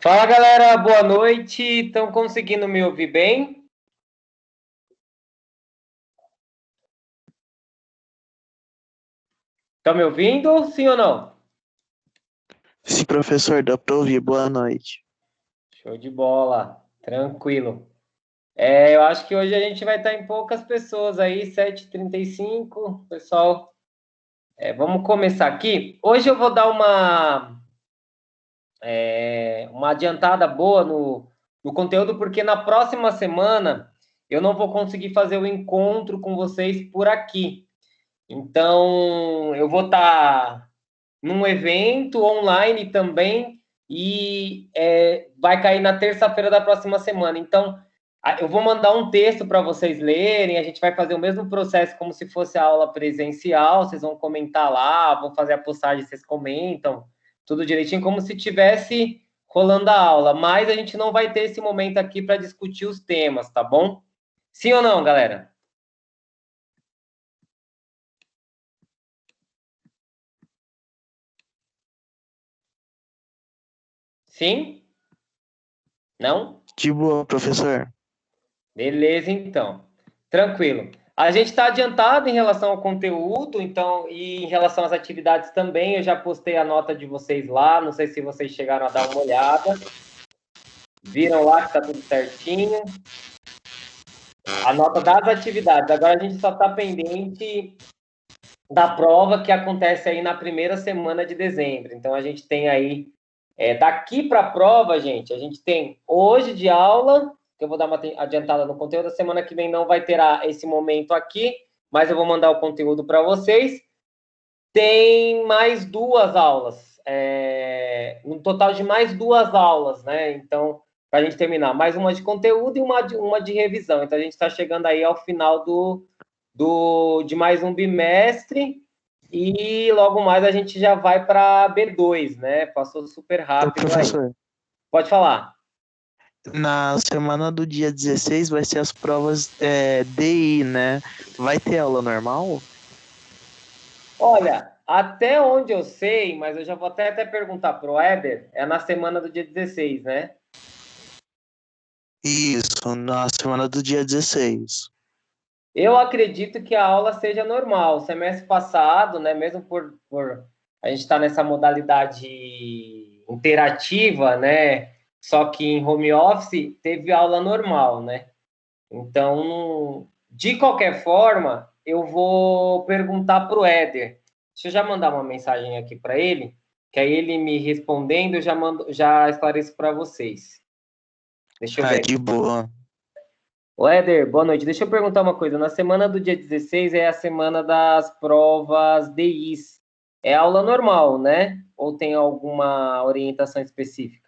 Fala galera, boa noite. Estão conseguindo me ouvir bem? Estão me ouvindo? Sim ou não? Sim, professor, dá para ouvir. Boa noite. Show de bola, tranquilo. Eu acho que hoje a gente vai estar em poucas pessoas aí, 7h35. Pessoal, vamos começar aqui. Hoje eu vou dar uma adiantada boa no conteúdo, porque na próxima semana eu não vou conseguir fazer o encontro com vocês por aqui. Então, eu vou estar num evento online também e vai cair na terça-feira da próxima semana. Então, eu vou mandar um texto para vocês lerem, a gente vai fazer o mesmo processo como se fosse a aula presencial, vocês vão comentar lá, vão fazer a postagem, vocês comentam, tudo direitinho, como se tivesse rolando a aula, mas a gente não vai ter esse momento aqui para discutir os temas, tá bom? Sim ou não, galera? Sim? Não? De boa, professor. Beleza, então. Tranquilo. A gente está adiantado em relação ao conteúdo, então, e em relação às atividades também. Eu já postei a nota de vocês lá. Não sei se vocês chegaram a dar uma olhada. Viram lá que está tudo certinho. A nota das atividades. Agora a gente só está pendente da prova que acontece aí na primeira semana de dezembro. Então a gente tem aí, daqui para a prova, gente, a gente tem hoje de aula, que eu vou dar uma adiantada no conteúdo, a semana que vem não vai ter esse momento aqui, mas eu vou mandar o conteúdo para vocês. Tem mais duas aulas, um total de mais duas aulas, né? Então, para a gente terminar, mais uma de conteúdo e uma de revisão. Então, a gente está chegando aí ao final de mais um bimestre e logo mais a gente já vai para B2, né? Passou super Ô, rápido aí. professor, Pode falar. na semana do dia 16 vai ser as provas DI, né? Vai ter aula normal? Olha, até onde eu sei, mas eu já vou até perguntar para o Éder, é na semana do dia 16, né? Isso, na semana do dia 16. Eu acredito que a aula seja normal. O semestre passado, né, mesmo por a gente estar nessa modalidade interativa, né, só que em home office, teve aula normal, né? Então, de qualquer forma, eu vou perguntar para o Éder. Deixa eu já mandar uma mensagem aqui para ele, que aí ele me respondendo, eu já esclareço para vocês. Deixa eu Ah, ver de aqui. boa. Ô, Éder, boa noite. Deixa eu perguntar uma coisa. Na semana do dia 16 é a semana das provas DIs. É aula normal, né? Ou tem alguma orientação específica?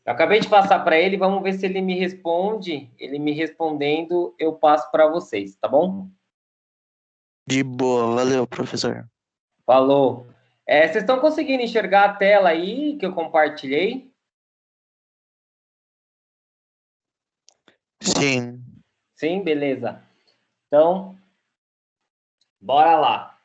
Eu acabei de passar para ele, vamos ver se ele me responde. Ele me respondendo, eu passo para vocês, tá bom? De boa, valeu, professor. Falou. Vocês estão conseguindo enxergar a tela aí que eu compartilhei? Sim. Sim, beleza. Então, bora lá.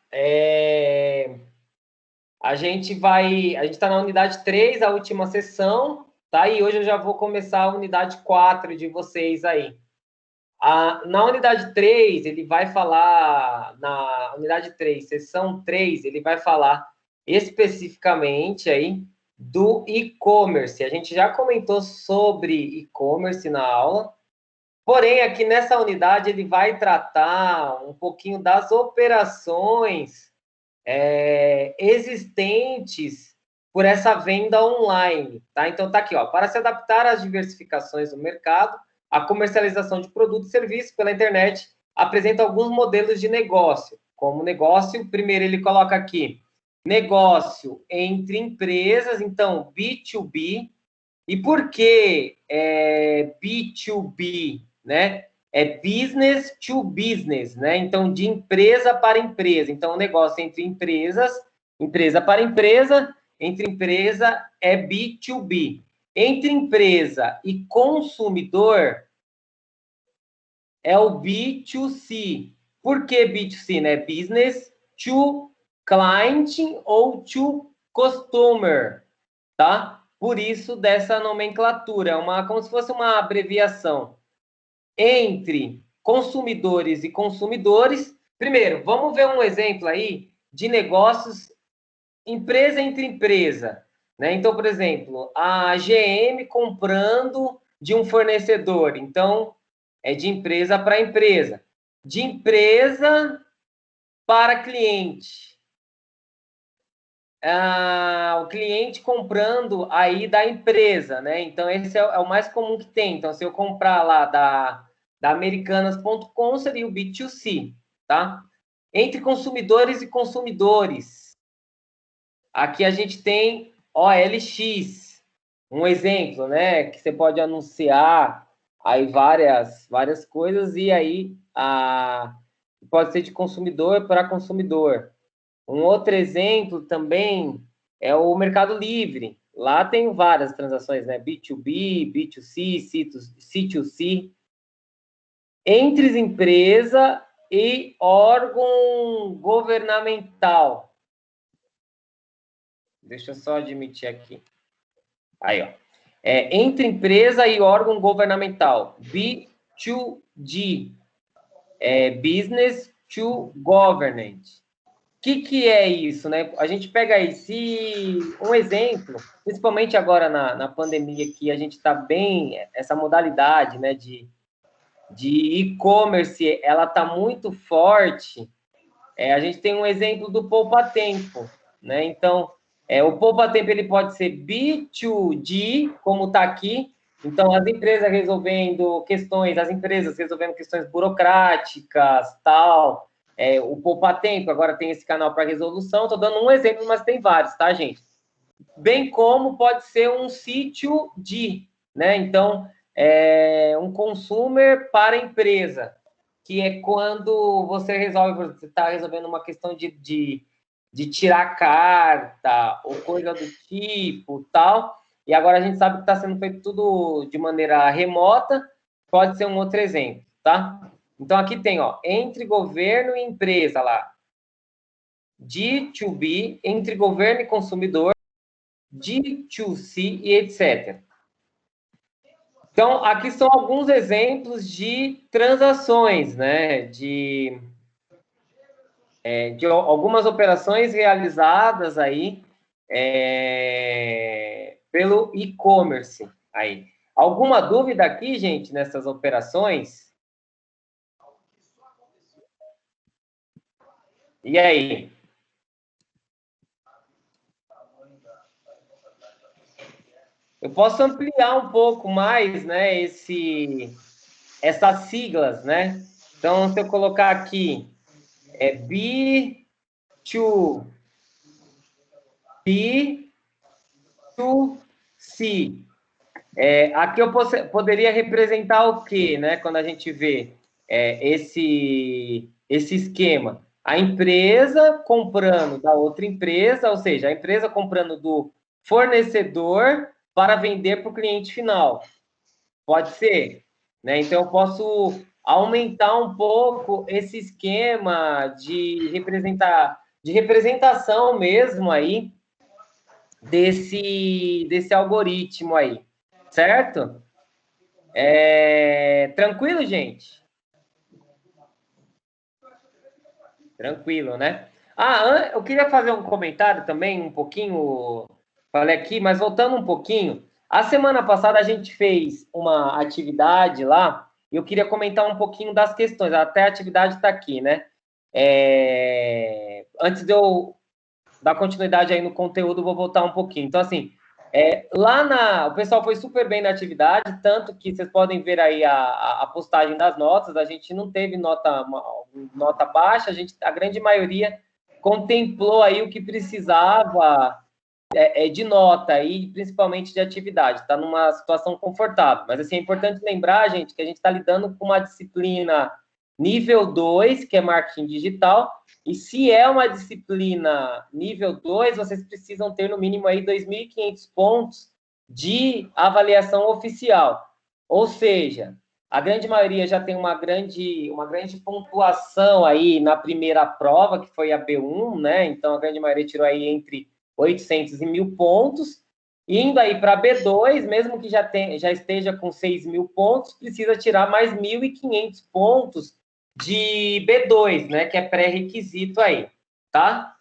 A gente está na unidade 3, a última sessão, tá? E hoje eu já vou começar a unidade 4 de vocês aí. Na unidade 3, ele vai falar, na unidade 3, sessão 3, ele vai falar especificamente aí do e-commerce. A gente já comentou sobre e-commerce na aula, porém, aqui nessa unidade, ele vai tratar um pouquinho das operações existentes por essa venda online, tá? Então tá aqui, ó, para se adaptar às diversificações do mercado, a comercialização de produtos e serviços pela internet apresenta alguns modelos de negócio. Como negócio, primeiro ele coloca aqui negócio entre empresas, então B2B. E por que B2B, né? É business to business, né? Então, de empresa para empresa. Então, o negócio entre empresas, empresa para empresa, entre empresa é B2B. Entre empresa e consumidor é o B2C. Por que B2C, né? Business to client ou to customer, tá? por isso dessa nomenclatura. Como se fosse uma abreviação entre consumidores e consumidores. Primeiro, vamos ver um exemplo aí de negócios empresa entre empresa, né? Então, por exemplo, a GM comprando de um fornecedor. Então, é de empresa para empresa. De empresa para cliente. O cliente comprando aí da empresa, né? Então, esse é o mais comum que tem. Então, se eu comprar lá da Americanas.com, seria o B2C, tá? Entre consumidores e consumidores. Aqui a gente tem OLX, um exemplo, né? Que você pode anunciar aí várias coisas e aí pode ser de consumidor para consumidor. Um outro exemplo também é o Mercado Livre. Lá tem várias transações, né? B2B, B2C, C2C. Entre empresa e órgão governamental. Deixa eu só admitir aqui. Aí, ó. Entre empresa e órgão governamental. B2G. Business to Government. O que é isso, né? A gente pega aí, um exemplo, principalmente agora na pandemia, que a gente está bem, essa modalidade, né, de e-commerce, ela está muito forte. A gente tem um exemplo do poupa-tempo, né? Então, o poupa-tempo ele pode ser B2G, como está aqui. Então, as empresas resolvendo questões burocráticas, tal. O poupa-tempo, agora tem esse canal para resolução. Estou dando um exemplo, mas tem vários, tá, gente? Bem como pode ser um sítio de, né? Então, um consumer para empresa, que é quando você está resolvendo uma questão de tirar carta ou coisa do tipo, tal, e agora a gente sabe que está sendo feito tudo de maneira remota, pode ser um outro exemplo, tá? Então, aqui tem, ó, entre governo e empresa lá, D2B, entre governo e consumidor, D2C e etc. Então, aqui são alguns exemplos de transações, né? De algumas operações realizadas aí pelo e-commerce. Aí. Alguma dúvida aqui, gente, nessas operações? E aí? Eu posso ampliar um pouco mais, né, essas siglas, né? Então, se eu colocar aqui, B2C. Aqui eu poderia representar o quê, né? Quando a gente vê esse esquema. A empresa comprando da outra empresa, ou seja, a empresa comprando do fornecedor para vender para o cliente final. Pode ser, né? Então, eu posso aumentar um pouco esse esquema de representação mesmo aí desse algoritmo aí, certo? Tranquilo, gente? Tranquilo, né? Eu queria fazer um comentário também, um pouquinho, falei aqui, mas voltando um pouquinho. A semana passada a gente fez uma atividade lá, e eu queria comentar um pouquinho das questões, até a atividade está aqui, né? Antes de eu dar continuidade aí no conteúdo, vou voltar um pouquinho. Então, assim, o pessoal foi super bem na atividade, tanto que vocês podem ver aí a postagem das notas, a gente não teve nota baixa, a grande maioria contemplou aí o que precisava de nota e principalmente de atividade, está numa situação confortável. Mas, assim, é importante lembrar, gente, que a gente está lidando com uma disciplina nível 2, que é marketing digital, e se é uma disciplina nível 2, vocês precisam ter no mínimo aí 2.500 pontos de avaliação oficial. Ou seja, a grande maioria já tem uma grande pontuação aí na primeira prova, que foi a B1, né? Então, a grande maioria tirou aí entre 800 e 1.000 pontos. Indo aí para B2, mesmo que já esteja com 6.000 pontos, precisa tirar mais 1.500 pontos de B2, né? Que é pré-requisito aí, tá?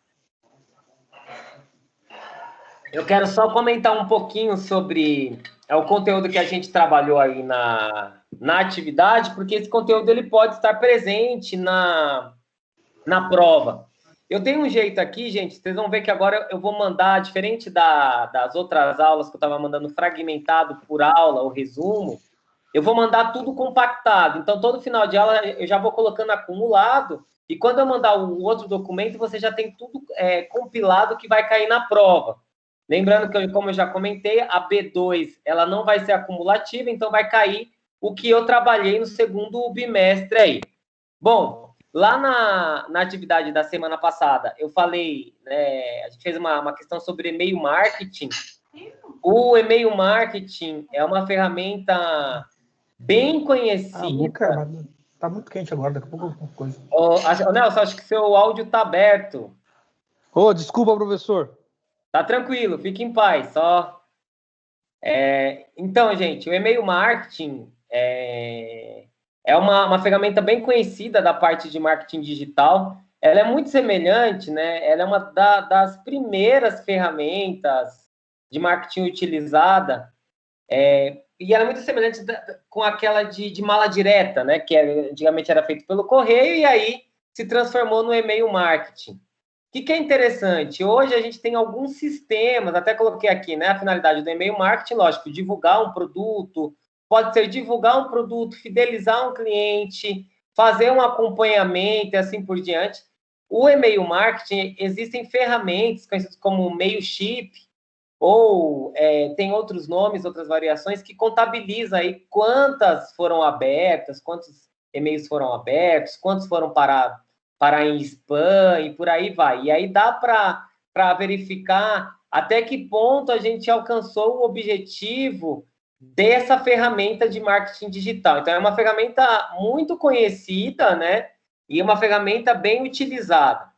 Eu quero só comentar um pouquinho sobre o conteúdo que a gente trabalhou aí na atividade, porque esse conteúdo ele pode estar presente na prova. Eu tenho um jeito aqui, gente, vocês vão ver que agora eu vou mandar, diferente das outras aulas que eu estava mandando fragmentado por aula, o resumo, eu vou mandar tudo compactado. Então, todo final de aula eu já vou colocando acumulado, e quando eu mandar o outro documento, você já tem tudo compilado que vai cair na prova. Lembrando que, como eu já comentei, a B2 ela não vai ser acumulativa, então vai cair o que eu trabalhei no segundo bimestre aí. Bom, lá na atividade da semana passada, eu falei, né, a gente fez uma questão sobre e-mail marketing. O e-mail marketing é uma ferramenta bem conhecida. Luca, tá muito quente agora, daqui a pouco alguma coisa. Nelson, acho que seu áudio tá aberto. Desculpa, professor. Tá tranquilo, fique em paz, só. Então, gente, o e-mail marketing é uma ferramenta bem conhecida da parte de marketing digital. Ela é muito semelhante, né? Ela é uma das primeiras ferramentas de marketing utilizada, e ela é muito semelhante com aquela de mala direta, né? Que antigamente era feito pelo correio e aí se transformou no e-mail marketing. O que é interessante? Hoje a gente tem alguns sistemas, até coloquei aqui, né? A finalidade do e-mail marketing, lógico, divulgar um produto, pode ser divulgar um produto, fidelizar um cliente, fazer um acompanhamento e assim por diante. O e-mail marketing, existem ferramentas conhecidas como Mailchimp, ou tem outros nomes, outras variações, que contabiliza aí quantas foram abertas, quantos e-mails foram abertos, quantos foram parar em spam e por aí vai. E aí dá para verificar até que ponto a gente alcançou o objetivo dessa ferramenta de marketing digital. Então, é uma ferramenta muito conhecida, né? E uma ferramenta bem utilizada.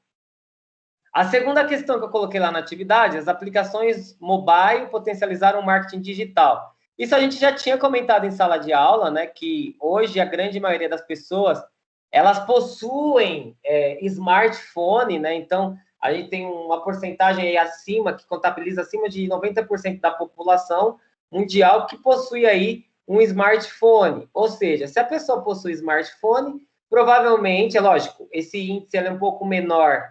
A segunda questão que eu coloquei lá na atividade, as aplicações mobile potencializaram o marketing digital. Isso a gente já tinha comentado em sala de aula, né? Que hoje a grande maioria das pessoas elas possuem smartphone, né? Então, a gente tem uma porcentagem aí acima, que contabiliza acima de 90% da população mundial que possui aí um smartphone. Ou seja, se a pessoa possui smartphone, provavelmente, é lógico, esse índice é um pouco menor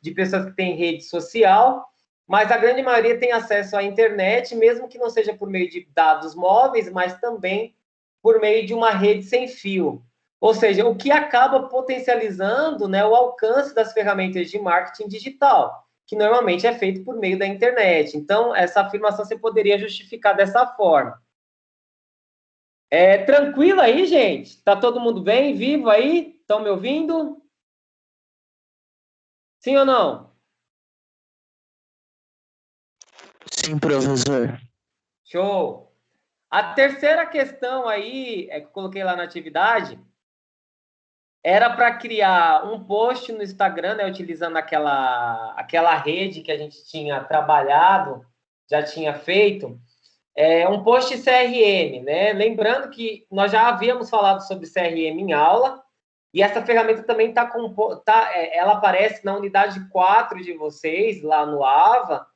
de pessoas que têm rede social, mas a grande maioria tem acesso à internet, mesmo que não seja por meio de dados móveis, mas também por meio de uma rede sem fio. Ou seja, o que acaba potencializando, né, o alcance das ferramentas de marketing digital, que normalmente é feito por meio da internet. Então, essa afirmação você poderia justificar dessa forma. Tranquilo aí, gente? Tá todo mundo bem? Vivo aí? Estão me ouvindo? Sim ou não? Sim, professor. Show! A terceira questão aí, que eu coloquei lá na atividade, era para criar um post no Instagram, né, utilizando aquela rede que a gente tinha trabalhado, já tinha feito, um post CRM, né? Lembrando que nós já havíamos falado sobre CRM em aula, e essa ferramenta também ela aparece na unidade 4 de vocês, lá no AVA.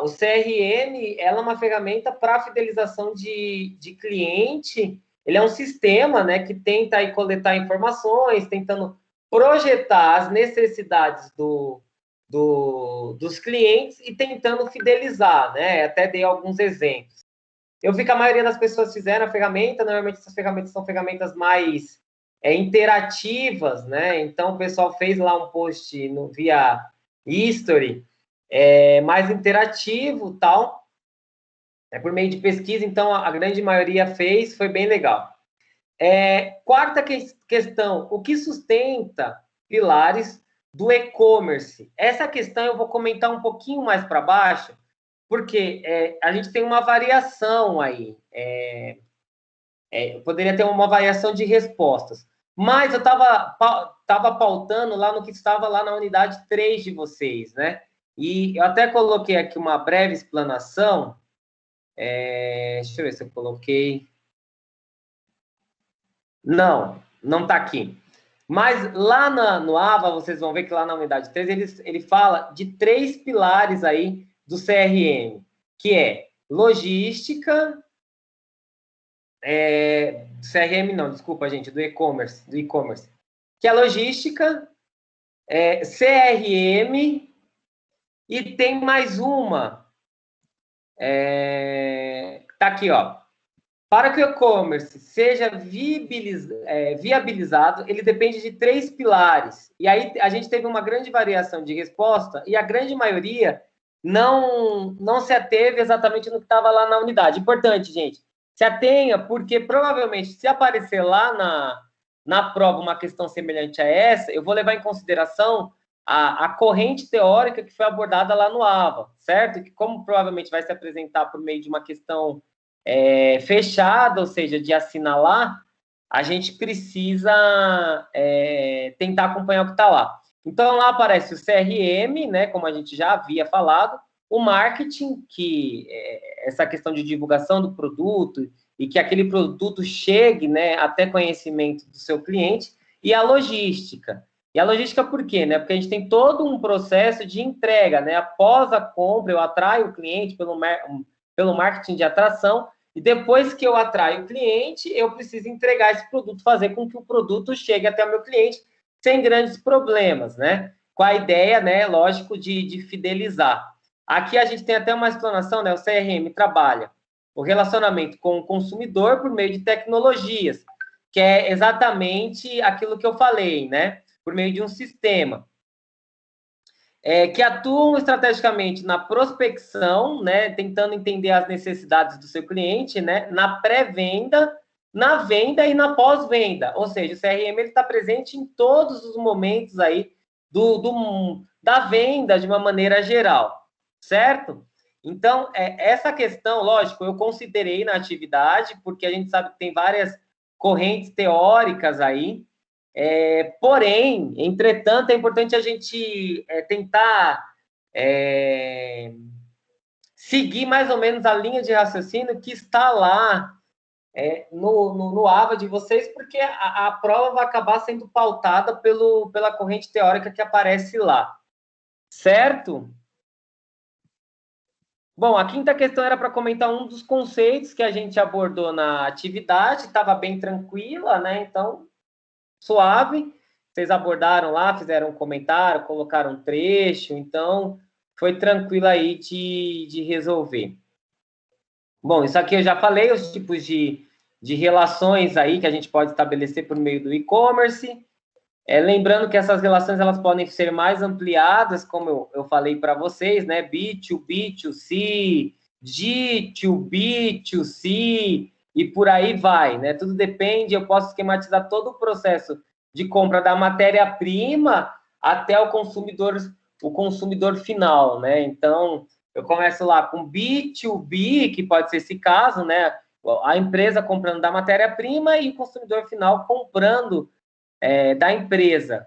O CRM ela é uma ferramenta para fidelização de cliente. Ele é um sistema, né, que tenta aí coletar informações, tentando projetar as necessidades dos clientes e tentando fidelizar, né? Até dei alguns exemplos. Eu vi que a maioria das pessoas fizeram a ferramenta, normalmente essas ferramentas são ferramentas mais interativas, né? Então, o pessoal fez lá um post via History, mais interativo, tal, por meio de pesquisa, então a grande maioria fez, foi bem legal. Quarta questão, o que sustenta pilares do e-commerce? Essa questão eu vou comentar um pouquinho mais para baixo, porque a gente tem uma variação aí, poderia ter uma variação de respostas, mas eu estava pautando lá no que estava lá na unidade 3 de vocês, né? E eu até coloquei aqui uma breve explanação. Deixa eu ver se eu coloquei. Não está aqui. Mas lá no AVA, vocês vão ver que lá na unidade 3, ele fala de 3 pilares aí do CRM, que é logística, CRM não, desculpa, gente, do e-commerce, que é logística, CRM, e tem mais uma, tá aqui, ó. Para que o e-commerce seja viabilizado, ele depende de 3 pilares. E aí a gente teve uma grande variação de resposta e a grande maioria não se ateve exatamente no que estava lá na unidade. Importante, gente, se atenha, porque provavelmente se aparecer lá na prova uma questão semelhante a essa, eu vou levar em consideração a corrente teórica que foi abordada lá no AVA, certo? Que como provavelmente vai se apresentar por meio de uma questão fechada, ou seja, de assinalar, a gente precisa tentar acompanhar o que está lá. Então, lá aparece o CRM, né, como a gente já havia falado, o marketing, que é essa questão de divulgação do produto e que aquele produto chegue, né, até conhecimento do seu cliente, e a logística. E a logística por quê? Né? Porque a gente tem todo um processo de entrega, né? Após a compra, eu atraio o cliente pelo marketing de atração, e depois que eu atraio o cliente, eu preciso entregar esse produto, fazer com que o produto chegue até o meu cliente sem grandes problemas, né? Com a ideia, né, lógico, de fidelizar. Aqui a gente tem até uma explanação, né? O CRM trabalha o relacionamento com o consumidor por meio de tecnologias, que é exatamente aquilo que eu falei, né? Por meio de um sistema. Que atuam estrategicamente na prospecção, né, tentando entender as necessidades do seu cliente, né, na pré-venda, na venda e na pós-venda. Ou seja, o CRM está presente em todos os momentos aí da venda de uma maneira geral, certo? Então, essa questão, lógico, eu considerei na atividade, porque a gente sabe que tem várias correntes teóricas aí, porém, entretanto, é importante a gente tentar seguir mais ou menos a linha de raciocínio que está lá no AVA de vocês, porque a prova vai acabar sendo pautada pela corrente teórica que aparece lá. Certo? Bom, a quinta questão era para comentar um dos conceitos que a gente abordou na atividade, estava bem tranquila, né? Então, suave. Vocês abordaram lá, fizeram um comentário, colocaram um trecho, então foi tranquilo aí de resolver. Bom, isso aqui eu já falei, os tipos de relações aí que a gente pode estabelecer por meio do e-commerce. Lembrando que essas relações elas podem ser mais ampliadas, como eu falei para vocês, né? B2B, B2C, G2B, B2C, e por aí vai, né? Tudo depende, eu posso esquematizar todo o processo de compra da matéria-prima até o consumidor final, né? Então, eu começo lá com B2B, que pode ser esse caso, né? A empresa comprando da matéria-prima e o consumidor final comprando da empresa,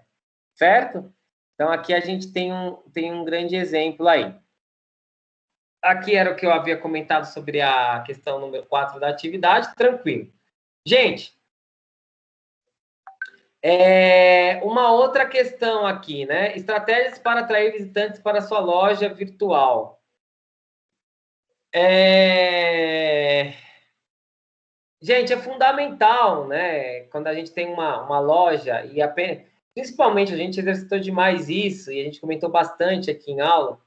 certo? Então, aqui a gente tem um grande exemplo aí. Aqui era o que eu havia comentado sobre a questão número 4 da atividade, tranquilo. Gente, uma outra questão aqui, né? Estratégias para atrair visitantes para a sua loja virtual. Gente, é fundamental, né? Quando a gente tem uma loja, principalmente a gente exercitou demais isso, e a gente comentou bastante aqui em aula,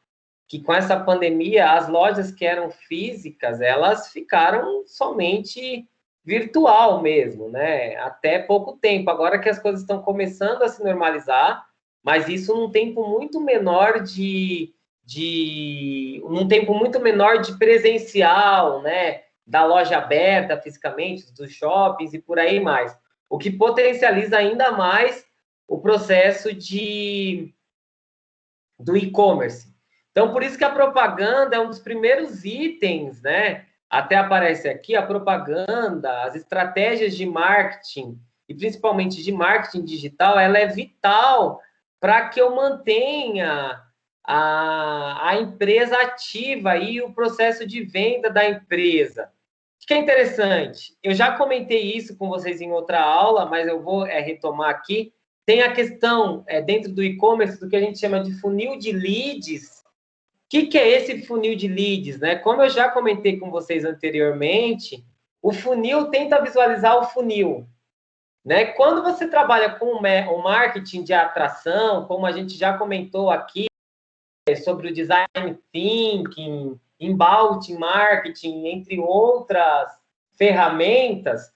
que com essa pandemia, as lojas que eram físicas, elas ficaram somente virtual mesmo, né? Até pouco tempo. Agora que as coisas estão começando a se normalizar, mas isso num tempo muito menor um tempo muito menor de presencial, né? Da loja aberta fisicamente, dos shoppings e por aí mais. O que potencializa ainda mais o processo do e-commerce. Então, por isso que a propaganda é um dos primeiros itens, né? Até aparece aqui a propaganda, as estratégias de marketing, e principalmente de marketing digital, ela é vital para que eu mantenha a empresa ativa e o processo de venda da empresa. O que é interessante? Eu já comentei isso com vocês em outra aula, mas eu vou retomar aqui. Tem a questão, dentro do e-commerce, do que a gente chama de funil de leads. O que é esse funil de leads, né? Como eu já comentei com vocês anteriormente, o funil tenta visualizar o funil, né? Quando você trabalha com o marketing de atração, como a gente já comentou aqui, sobre o design thinking, inbound marketing, entre outras ferramentas,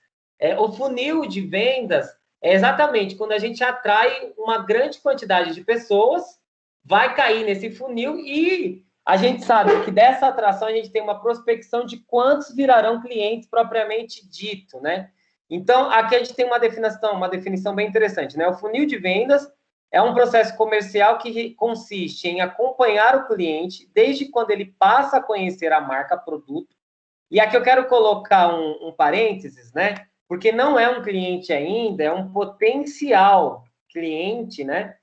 o funil de vendas é exatamente quando a gente atrai uma grande quantidade de pessoas, vai cair nesse funil e a gente sabe que dessa atração a gente tem uma prospecção de quantos virarão clientes propriamente dito, né? Então, aqui a gente tem uma definição bem interessante, né? O funil de vendas é um processo comercial que consiste em acompanhar o cliente desde quando ele passa a conhecer a marca, produto. E aqui eu quero colocar um parênteses, né? Porque não é um cliente ainda, é um potencial cliente, né?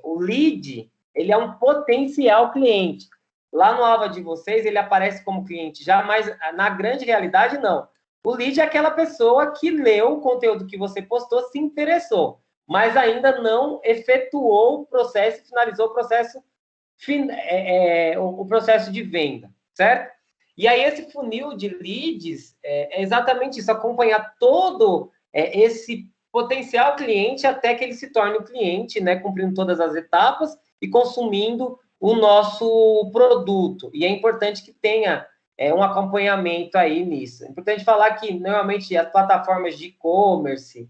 O lead, ele é um potencial cliente. Lá no Alva de vocês, ele aparece como cliente já, mas na grande realidade, não. O lead é aquela pessoa que leu o conteúdo que você postou, se interessou, mas ainda não efetuou o processo e finalizou o processo, o processo de venda, certo? E aí, esse funil de leads é exatamente isso, acompanhar todo esse potencial cliente até que ele se torne um cliente, né, cumprindo todas as etapas e consumindo o nosso produto. E é importante que tenha um acompanhamento aí nisso. É importante falar que, normalmente, as plataformas de e-commerce,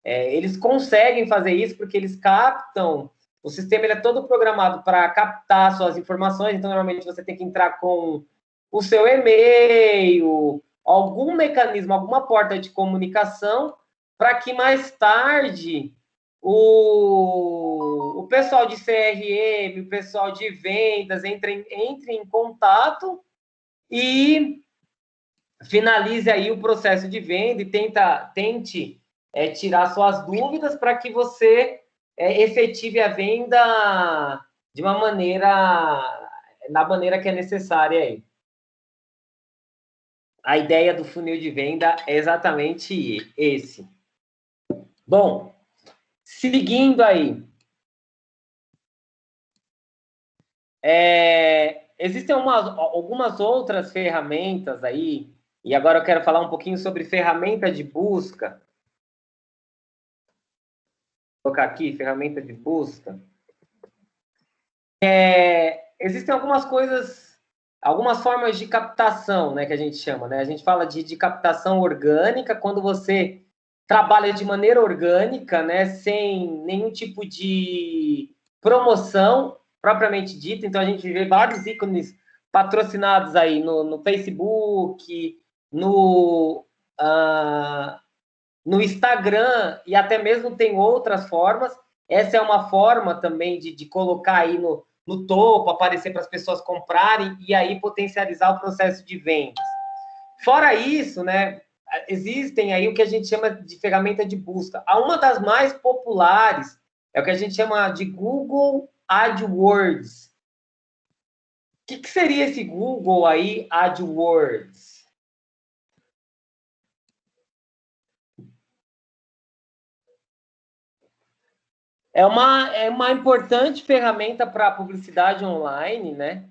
eles conseguem fazer isso porque eles captam, o sistema ele é todo programado para captar suas informações, então, normalmente, você tem que entrar com o seu e-mail, algum mecanismo, alguma porta de comunicação, para que mais tarde o pessoal de CRM, o pessoal de vendas entre em contato e finalize aí o processo de venda e tente tirar suas dúvidas para que você efetive a venda de uma maneira, na maneira que é necessária aí. A ideia do funil de venda é exatamente esse. Bom, seguindo aí. Existem algumas outras ferramentas aí, e agora eu quero falar um pouquinho sobre ferramenta de busca. Vou colocar aqui, ferramenta de busca. Existem algumas coisas, algumas formas de captação, né, que a gente chama, né? A gente fala de captação orgânica, quando você trabalha de maneira orgânica, né, sem nenhum tipo de promoção propriamente dita. Então, a gente vê vários ícones patrocinados aí no Facebook, no Instagram, e até mesmo tem outras formas. Essa é uma forma também de colocar aí no topo, aparecer para as pessoas comprarem e aí potencializar o processo de vendas. Fora isso, né, existem aí o que a gente chama de ferramenta de busca. Uma das mais populares é o que a gente chama de Google AdWords. O que seria esse Google aí AdWords? É uma importante ferramenta para publicidade online, né?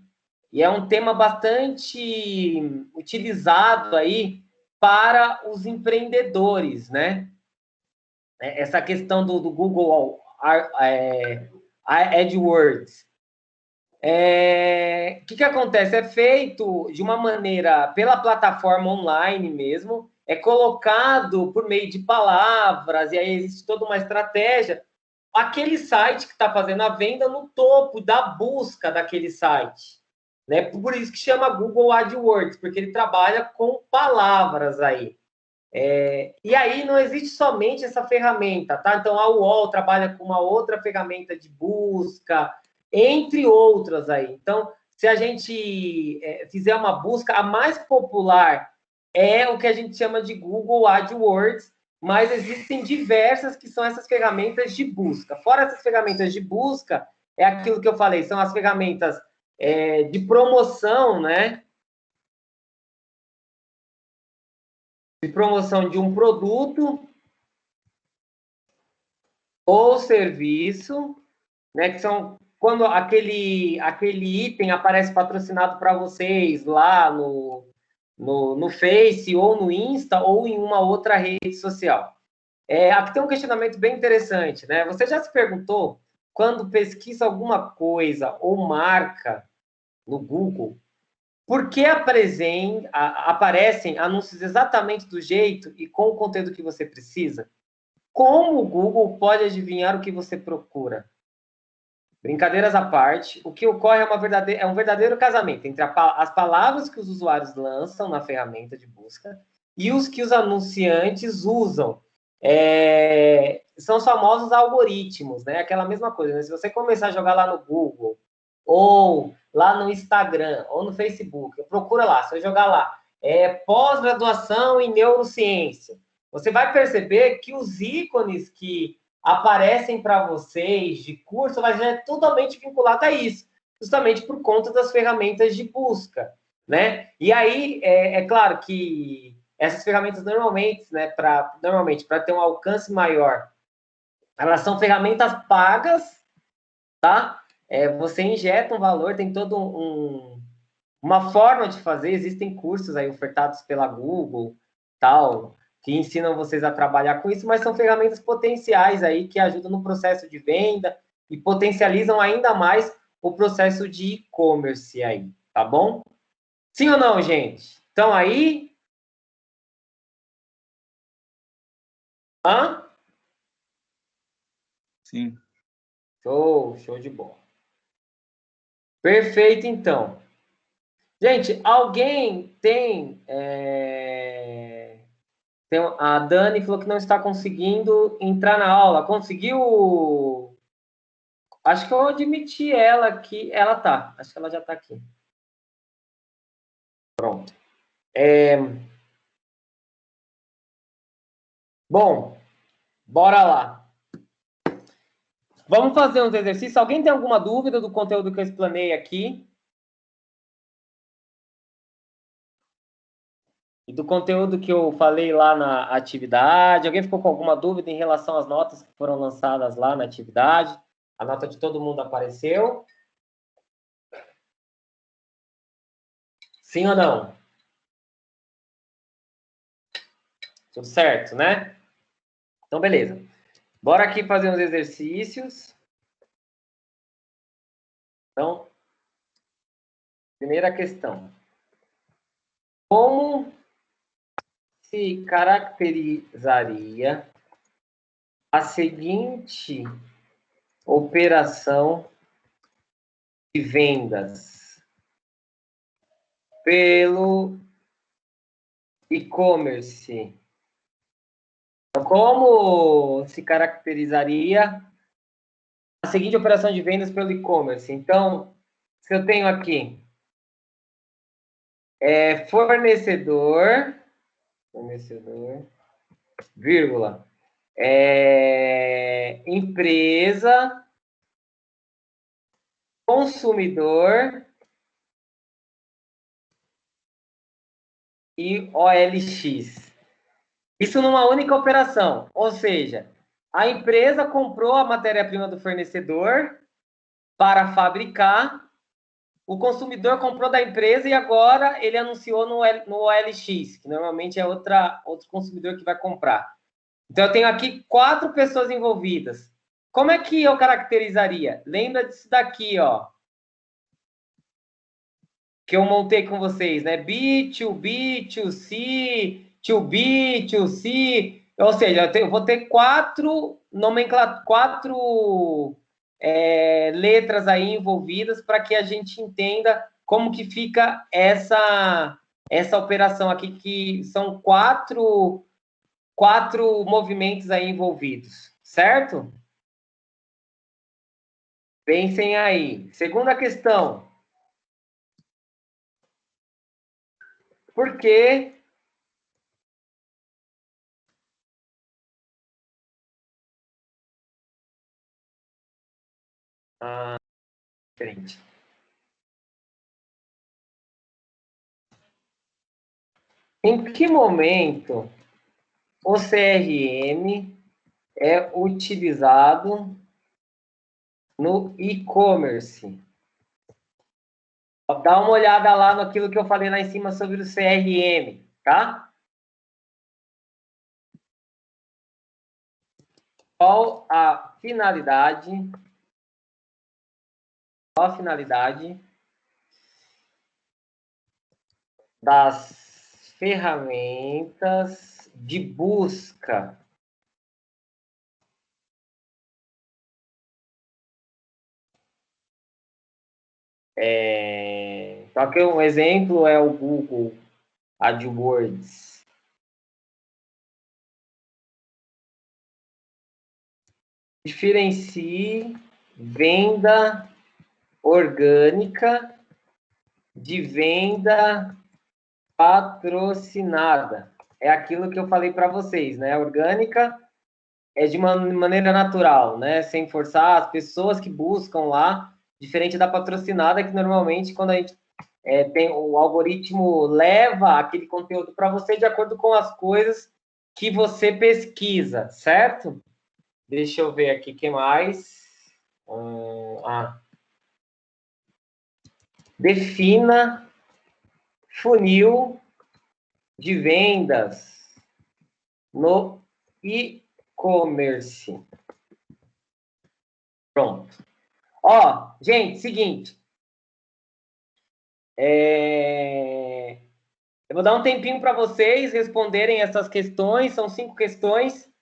E é um tema bastante utilizado aí para os empreendedores, né? Essa questão do Google AdWords. O que acontece? É feito de uma maneira, pela plataforma online mesmo, é colocado por meio de palavras, e aí existe toda uma estratégia, aquele site que está fazendo a venda no topo da busca daquele site. Né? Por isso que chama Google AdWords, porque ele trabalha com palavras aí. E aí não existe somente essa ferramenta, tá? Então a UOL trabalha com uma outra ferramenta de busca, entre outras aí. Então, se a gente fizer uma busca, a mais popular é o que a gente chama de Google AdWords, mas existem diversas que são essas ferramentas de busca. Fora essas ferramentas de busca, é aquilo que eu falei, são as ferramentas de promoção, né? De promoção de um produto ou serviço, né? Que são quando aquele item aparece patrocinado para vocês lá no Face ou no Insta ou em uma outra rede social. Aqui tem um questionamento bem interessante, né? Você já se perguntou, quando pesquisa alguma coisa ou marca no Google, por que aparecem anúncios exatamente do jeito e com o conteúdo que você precisa? Como o Google pode adivinhar o que você procura? Brincadeiras à parte, o que ocorre é um verdadeiro casamento entre as palavras que os usuários lançam na ferramenta de busca e os que os anunciantes usam. São os famosos algoritmos, né? Aquela mesma coisa, né? Se você começar a jogar lá no Google, ou lá no Instagram, ou no Facebook, procura lá, se você jogar lá, pós-graduação em neurociência, você vai perceber que os ícones que aparecem para vocês de curso, mas é totalmente vinculado a isso, justamente por conta das ferramentas de busca, né? E aí, é claro que essas ferramentas normalmente, né, para ter um alcance maior, elas são ferramentas pagas, tá? Você injeta um valor, tem todo uma forma de fazer, existem cursos aí ofertados pela Google, tal, que ensinam vocês a trabalhar com isso, mas são ferramentas potenciais aí que ajudam no processo de venda e potencializam ainda mais o processo de e-commerce aí, tá bom? Sim ou não, gente? Então aí... Hã? Sim. Show de bola. Perfeito, então. Gente, alguém a Dani falou que não está conseguindo entrar na aula. Conseguiu? Acho que eu admiti ela aqui. Ela tá. Acho que ela já está aqui. Pronto. Bom, bora lá. Vamos fazer uns exercícios. Alguém tem alguma dúvida do conteúdo que eu explanei aqui? E do conteúdo que eu falei lá na atividade? Alguém ficou com alguma dúvida em relação às notas que foram lançadas lá na atividade? A nota de todo mundo apareceu? Sim ou não? Tudo certo, né? Então, beleza. Bora aqui fazer uns exercícios. Então, primeira questão. Como se caracterizaria a seguinte operação de vendas pelo e-commerce? Então, como se caracterizaria a seguinte operação de vendas pelo e-commerce? Então, se eu tenho aqui fornecedor, vírgula, empresa, consumidor e OLX. Isso numa única operação, ou seja, a empresa comprou a matéria-prima do fornecedor para fabricar, o consumidor comprou da empresa e agora ele anunciou no OLX, que normalmente é outro consumidor que vai comprar. Então, eu tenho aqui 4 pessoas envolvidas. Como é que eu caracterizaria? Lembra disso daqui, ó. Que eu montei com vocês, né? B2B, 2C, 2B, 2C. Ou seja, eu vou ter 4 letras aí envolvidas para que a gente entenda como que fica essa operação aqui, que são quatro movimentos aí envolvidos, certo? Pensem aí. Segunda questão. Por que Frente. Em que momento o CRM é utilizado no e-commerce? Dá uma olhada lá naquilo que eu falei lá em cima sobre o CRM, tá? Qual a finalidade? Qual a finalidade das ferramentas de busca? Só que um exemplo é o Google AdWords. Diferencie venda orgânica de venda patrocinada. É aquilo que eu falei para vocês, né? Orgânica é de uma maneira natural, né? Sem forçar as pessoas que buscam lá, diferente da patrocinada, que normalmente quando a gente tem o algoritmo leva aquele conteúdo para você de acordo com as coisas que você pesquisa, certo? Deixa eu ver aqui o que mais. Defina funil de vendas no e-commerce. Pronto. Ó, gente, seguinte. Eu vou dar um tempinho para vocês responderem essas questões. São 5 questões.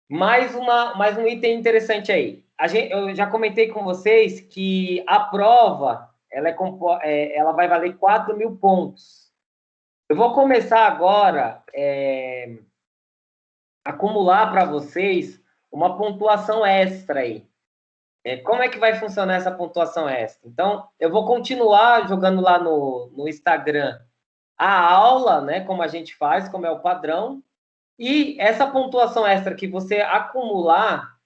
Mais um item interessante aí. Eu já comentei com vocês que a prova ela vai valer 4.000 pontos. Eu vou começar agora acumular para vocês uma pontuação extra aí. Como é que vai funcionar essa pontuação extra? Então, eu vou continuar jogando lá no Instagram a aula, né, como a gente faz, como é o padrão, e essa pontuação extra que você acumular,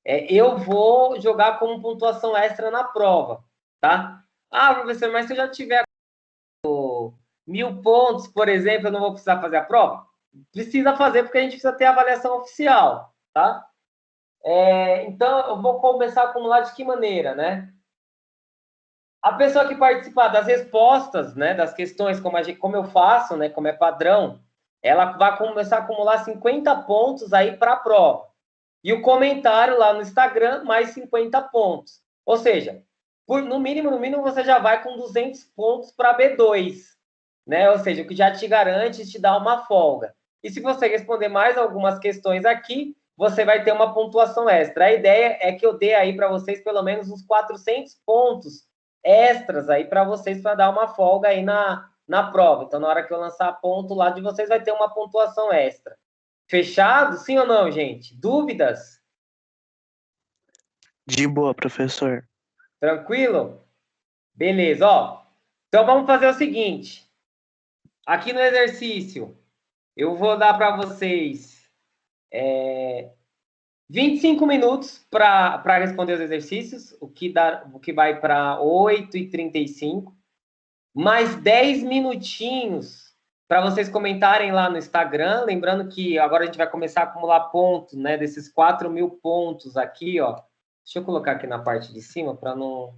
eu vou jogar como pontuação extra na prova, tá? Ah, professor, mas se eu já tiver 1.000 pontos, por exemplo, eu não vou precisar fazer a prova? Precisa fazer, porque a gente precisa ter a avaliação oficial, tá? Então, eu vou começar a acumular de que maneira, né? A pessoa que participar das respostas, né, das questões, como eu faço, né, como é padrão, ela vai começar a acumular 50 pontos aí para a prova. E o comentário lá no Instagram, mais 50 pontos. Ou seja, no mínimo, você já vai com 200 pontos para B2, né? Ou seja, o que já te garante te dá uma folga. E se você responder mais algumas questões aqui, você vai ter uma pontuação extra. A ideia é que eu dê aí para vocês pelo menos uns 400 pontos extras aí para vocês, para dar uma folga aí na prova. Então, na hora que eu lançar ponto lá de vocês, vai ter uma pontuação extra. Fechado? Sim ou não, gente? Dúvidas? De boa, professor. Tranquilo? Beleza, ó. Então, vamos fazer o seguinte. Aqui no exercício, eu vou dar para vocês 25 minutos para responder os exercícios, o que vai para 8h35. Mais 10 minutinhos para vocês comentarem lá no Instagram. Lembrando que agora a gente vai começar a acumular pontos, né? Desses 4.000 pontos aqui, ó. Deixa eu colocar aqui na parte de cima para não...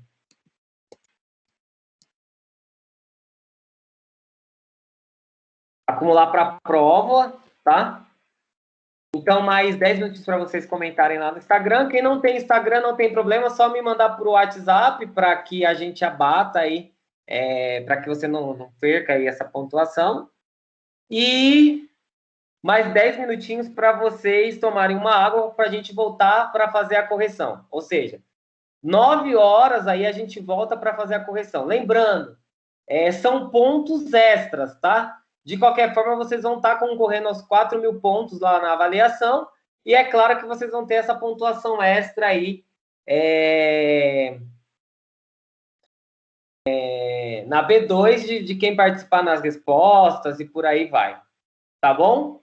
Acumular para a prova, tá? Então, mais 10 minutos para vocês comentarem lá no Instagram. Quem não tem Instagram, não tem problema, só me mandar por WhatsApp para que a gente abata aí, para que você não perca aí essa pontuação. E mais 10 minutinhos para vocês tomarem uma água para a gente voltar para fazer a correção. Ou seja, 9 horas aí a gente volta para fazer a correção. Lembrando, são pontos extras, tá? De qualquer forma, vocês vão estar concorrendo aos 4.000 pontos lá na avaliação. E é claro que vocês vão ter essa pontuação extra aí na B2 de quem participar nas respostas e por aí vai. Tá bom?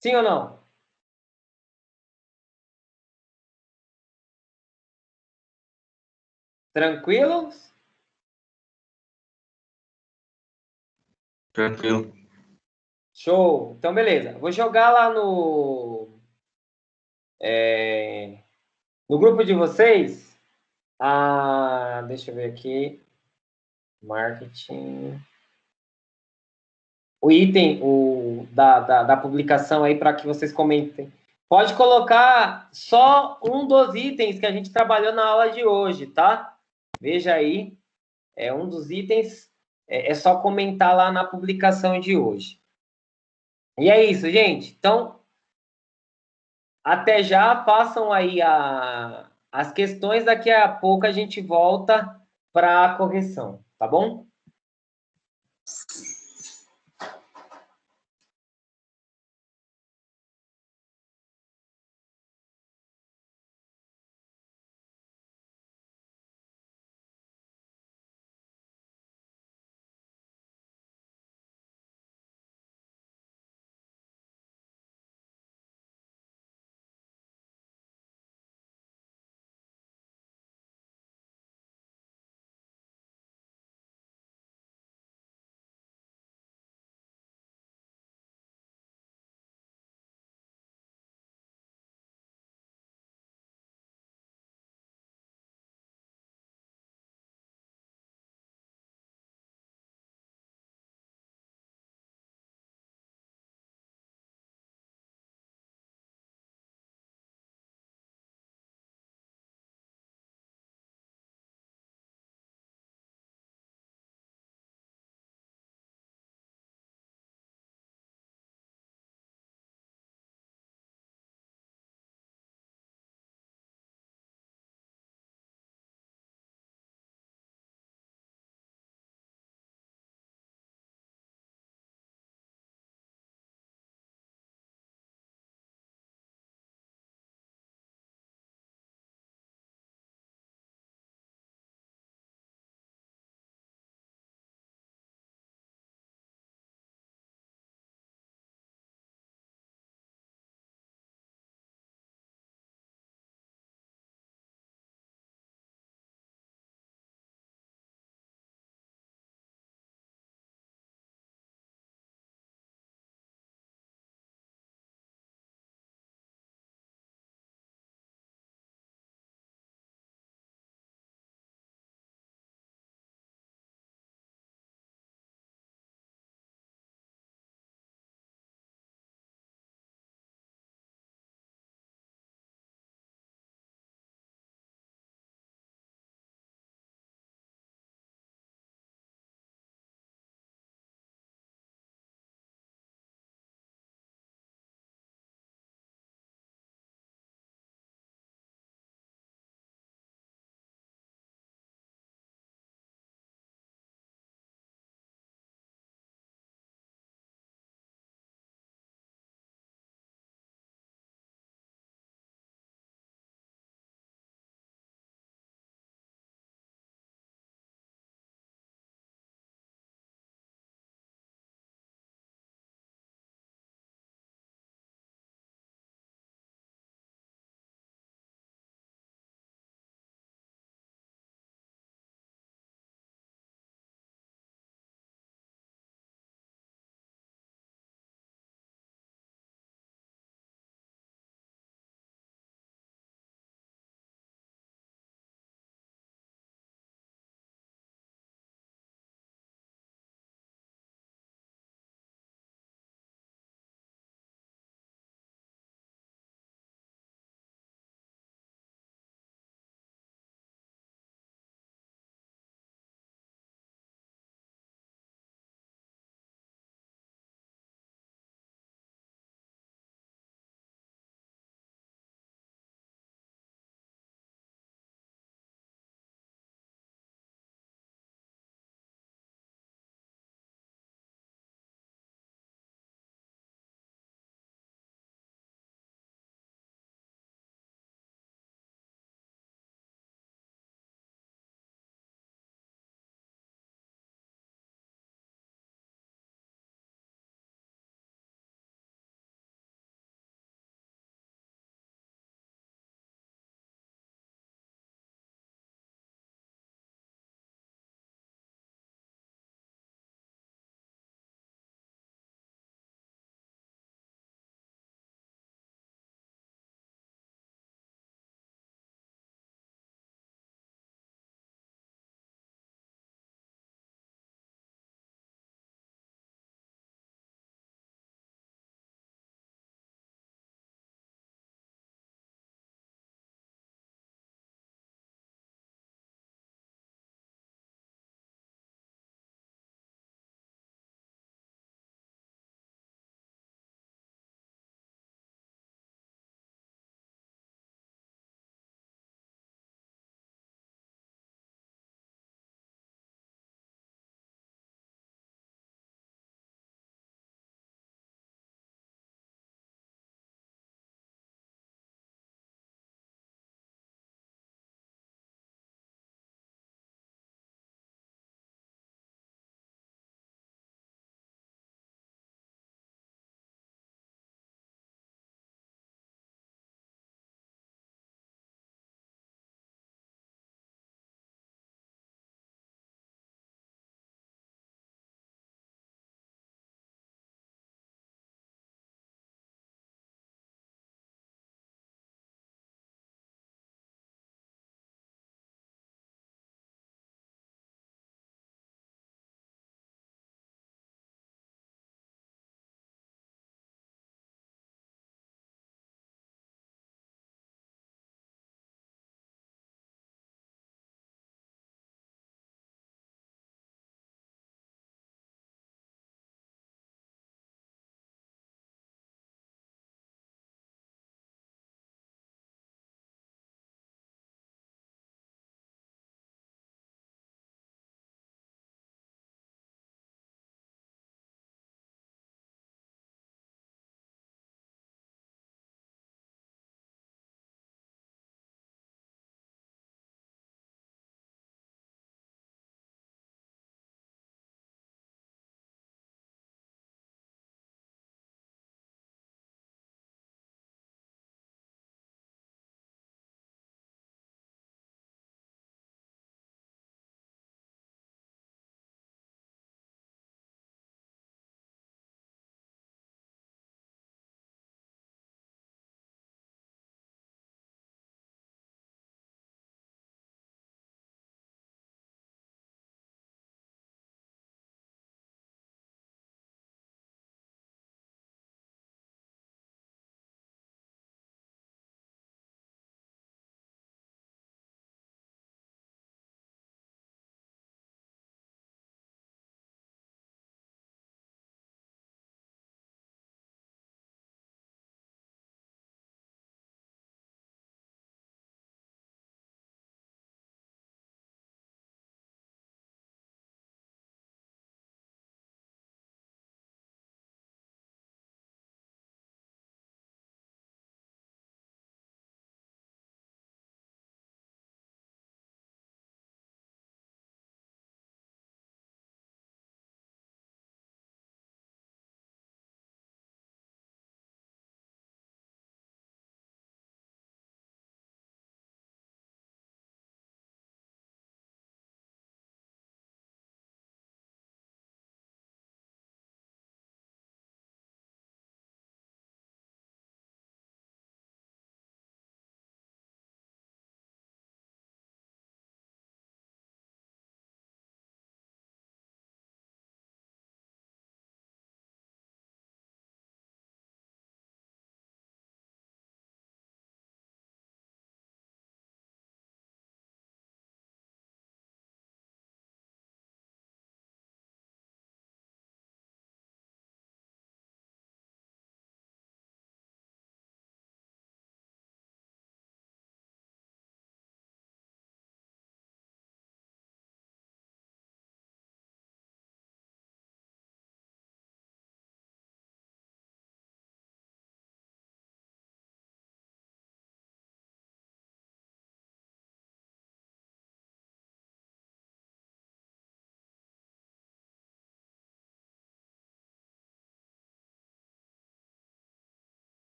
Sim ou não? Tranquilos? Tranquilo. Show. Então, beleza. Vou jogar lá no grupo de vocês. Deixa eu ver aqui. Marketing. O item da publicação aí para que vocês comentem. Pode colocar só um dos itens que a gente trabalhou na aula de hoje, tá? Veja aí. É um dos itens. É só comentar lá na publicação de hoje. E é isso, gente. Então, até já. Façam aí as questões. Daqui a pouco a gente volta para a correção, tá bom?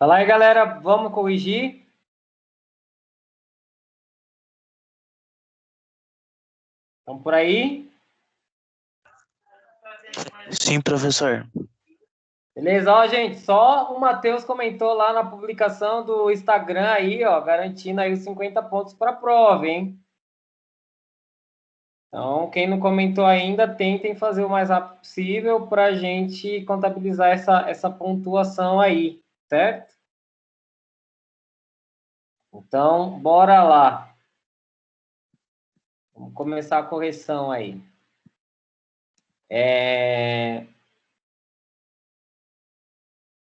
Fala aí, galera, vamos corrigir? Estão por aí? Sim, professor. Beleza, ó, gente, só o Matheus comentou lá na publicação do Instagram aí, ó, garantindo aí os 50 pontos para a prova, hein? Então, quem não comentou ainda, tentem fazer o mais rápido possível para a gente contabilizar essa pontuação aí, certo? Então, bora lá. Vamos começar a correção aí.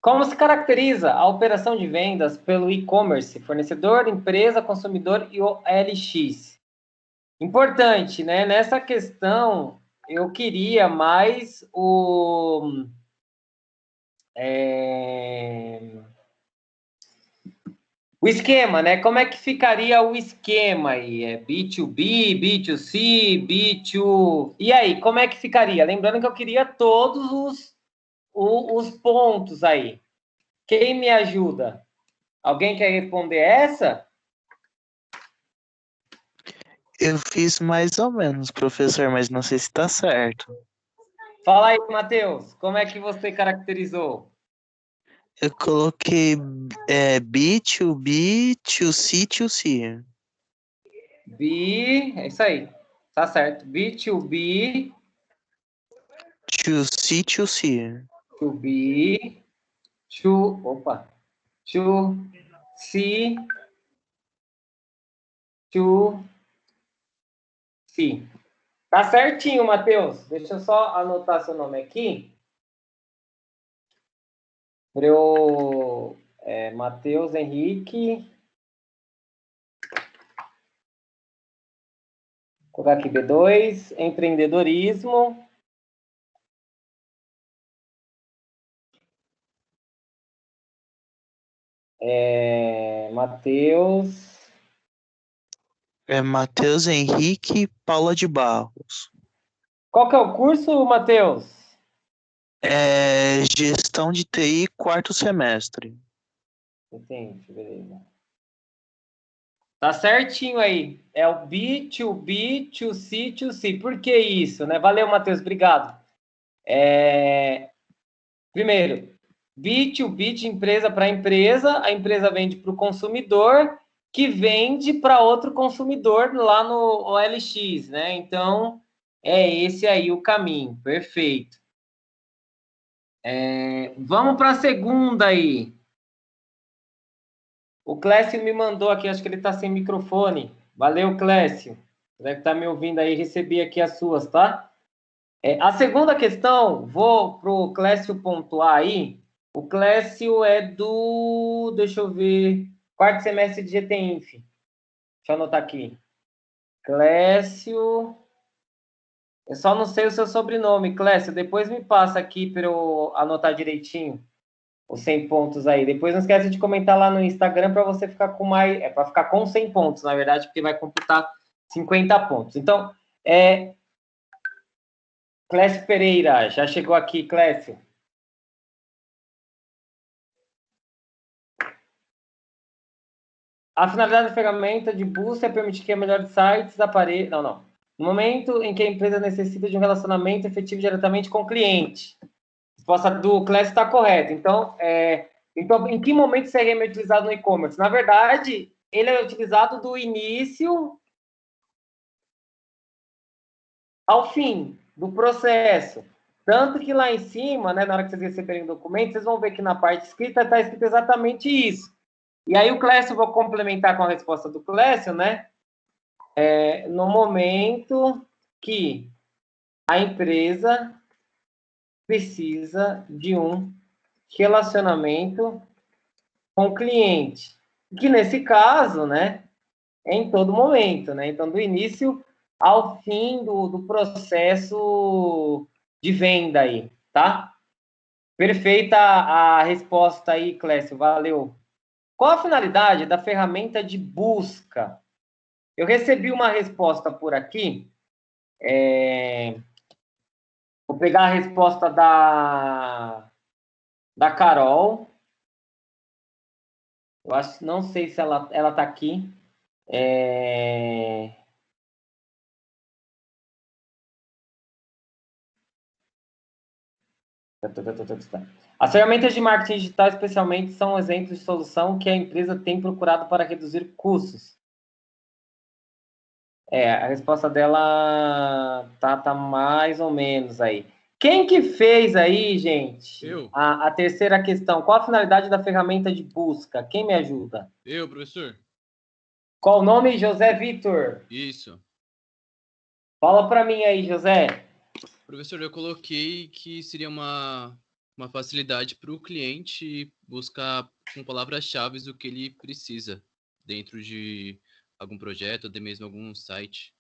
Como se caracteriza a operação de vendas pelo e-commerce, fornecedor, empresa, consumidor e OLX? Importante, né? Nessa questão, eu queria mais o esquema, né? Como é que ficaria o esquema aí? É B2B, B2C, B2... E aí, como é que ficaria? Lembrando que eu queria todos os pontos aí. Quem me ajuda? Alguém quer responder essa? Eu fiz mais ou menos, professor, mas não sei se tá certo. Fala aí, Matheus. Como é que você caracterizou? Eu coloquei B2B, 2C, 2C. É isso aí. Tá certo. B2B, 2C, 2C. to B, to... Opa. To C, to C. Tá certinho, Matheus. Deixa eu só anotar seu nome aqui. Matheus Henrique. Vou colocar aqui B2, empreendedorismo. Matheus. É Matheus Henrique Paula de Barros. Qual que é o curso, Matheus? É gestão de TI, quarto semestre. Entendi, beleza. Tá certinho aí. É o B2B, 2C, 2C. Por que isso, né? Valeu, Matheus. Obrigado. Primeiro, B2B de empresa para empresa. A empresa vende para o consumidor, que vende para outro consumidor lá no OLX, né? Então, é esse aí o caminho. Perfeito. Vamos para a segunda aí. O Clécio me mandou aqui, acho que ele está sem microfone. Valeu, Clécio. Deve estar me ouvindo aí, recebi aqui as suas, tá? A segunda questão, vou para o Clécio pontuar aí. O Clécio é do, deixa eu ver, quarto semestre de GTINF. Deixa eu anotar aqui. Clécio, eu só não sei o seu sobrenome, Clécio. Depois me passa aqui para eu anotar direitinho os 100 pontos aí. Depois não esquece de comentar lá no Instagram para você ficar com mais... para ficar com 100 pontos, na verdade, porque vai computar 50 pontos. Então, Clécio Pereira, já chegou aqui, Clécio. A finalidade da ferramenta de busca é permitir que a melhor sites apareça... Não. No momento em que a empresa necessita de um relacionamento efetivo diretamente com o cliente. A resposta do Clécio está correta. Então, em que momento esse CRM é utilizado no e-commerce? Na verdade, ele é utilizado do início ao fim do processo. Tanto que lá em cima, né, na hora que vocês receberem o documento, vocês vão ver que na parte escrita está escrito exatamente isso. E aí o Clécio, vou complementar com a resposta do Clécio, né? No momento que a empresa precisa de um relacionamento com o cliente. Que nesse caso, né, é em todo momento, né? Então, do início ao fim do processo de venda aí, tá? Perfeita a resposta aí, Clécio, valeu. Qual a finalidade da ferramenta de busca? Eu recebi uma resposta por aqui. Vou pegar a resposta da Carol. Eu acho, não sei se ela tá aqui. As ferramentas de marketing digital, especialmente, são exemplos de solução que a empresa tem procurado para reduzir custos. A resposta dela tá mais ou menos aí. Quem que fez aí, gente? Eu. A terceira questão. Qual a finalidade da ferramenta de busca? Quem me ajuda? Eu, professor. Qual o nome? José Vitor. Isso. Fala para mim aí, José. Professor, eu coloquei que seria uma facilidade para o cliente buscar com palavras-chave o que ele precisa dentro de algum projeto, ou até mesmo algum site.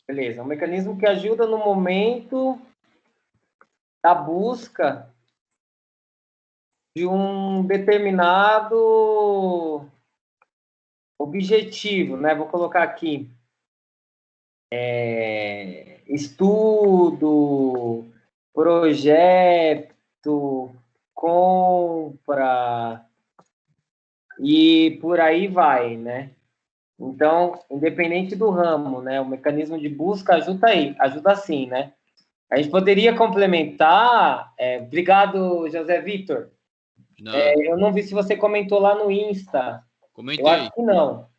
Beleza. Um mecanismo que ajuda no momento da busca de um determinado objetivo, né? Vou colocar aqui. Estudo, projeto, compra e por aí vai, né? Então, independente do ramo, né? O mecanismo de busca ajuda sim, né? A gente poderia complementar. Obrigado, José Vitor. Eu não vi se você comentou lá no Insta. Comentei. Eu acho que não.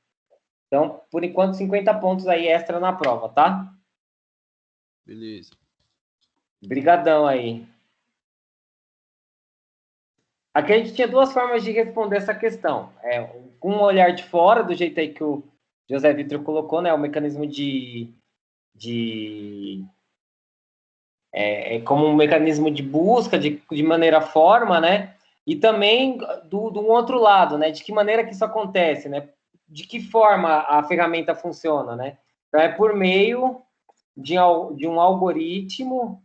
Então, por enquanto, 50 pontos aí extra na prova, tá? Beleza. Obrigadão aí. Aqui a gente tinha duas formas de responder essa questão. Com um olhar de fora, do jeito aí que o José Vitor colocou, né? O mecanismo como um mecanismo de busca, de maneira forma, né? E também do outro lado, né? De que maneira que isso acontece, né? De que forma a ferramenta funciona, né? Então, é por meio de um algoritmo,